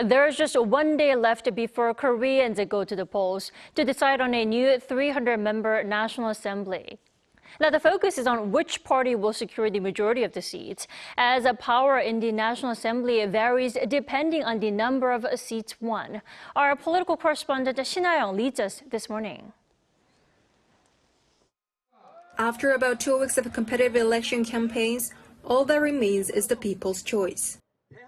There's just 1 day left before Koreans go to the polls to decide on a new 300-member National Assembly. Now, the focus is on which party will secure the majority of the seats, as power in the National Assembly varies depending on the number of seats won. Our political correspondent Shin Ha-young leads us this morning. After about 2 weeks of competitive election campaigns, all that remains is the people's choice.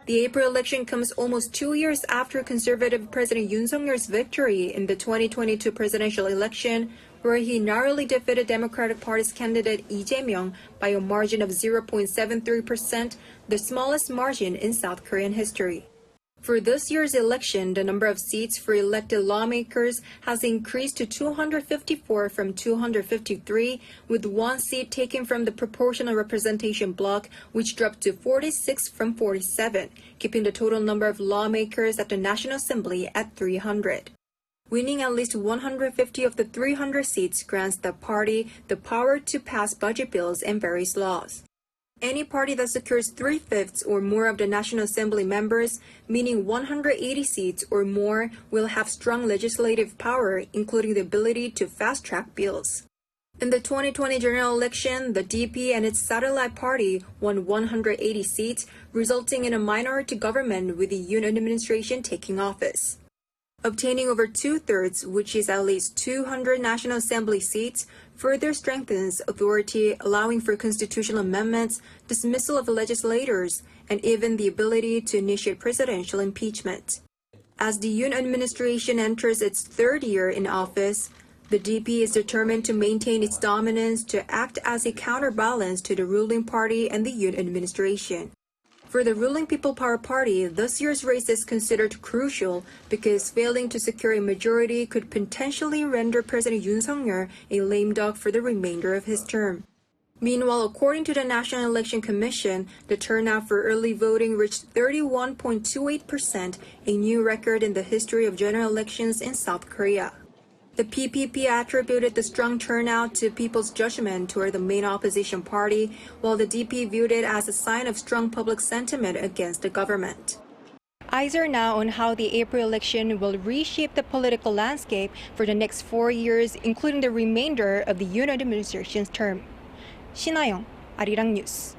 The April election comes almost 2 years after conservative President Yoon Suk Yeol's victory in the 2022 presidential election, where he narrowly defeated Democratic Party's candidate Lee Jae-myung by a margin of 0.73%, the smallest margin in South Korean history. For this year's election, the number of seats for elected lawmakers has increased to 254 from 253, with 1 seat taken from the proportional representation bloc, which dropped to 46 from 47, keeping the total number of lawmakers at the National Assembly at 300. Winning at least 150 of the 300 seats grants the party the power to pass budget bills and various laws. Any party that secures 3/5 or more of the National Assembly members, meaning 180 seats or more, will have strong legislative power, including the ability to fast-track bills. In the 2020 general election, the DP and its satellite party won 180 seats, resulting in a minority government with the Yoon administration taking office. Obtaining over 2/3, which is at least 200 National Assembly seats, further strengthens authority, allowing for constitutional amendments, dismissal of legislators, and even the ability to initiate presidential impeachment. As the Yoon administration enters its 3rd year in office, the DP is determined to maintain its dominance to act as a counterbalance to the ruling party and the Yoon administration. For the ruling People Power Party, this year's race is considered crucial because failing to secure a majority could potentially render President Yoon Suk Yeol a lame duck for the remainder of his term. Meanwhile, according to the National Election Commission, the turnout for early voting reached 31.28%, a new record in the history of general elections in South Korea. The PPP attributed the strong turnout to people's judgment toward the main opposition party, while the DP viewed it as a sign of strong public sentiment against the government. Eyes are now on how the April election will reshape the political landscape for the next 4 years, including the remainder of the Yoon administration's term. Shin Ha-young, Arirang News.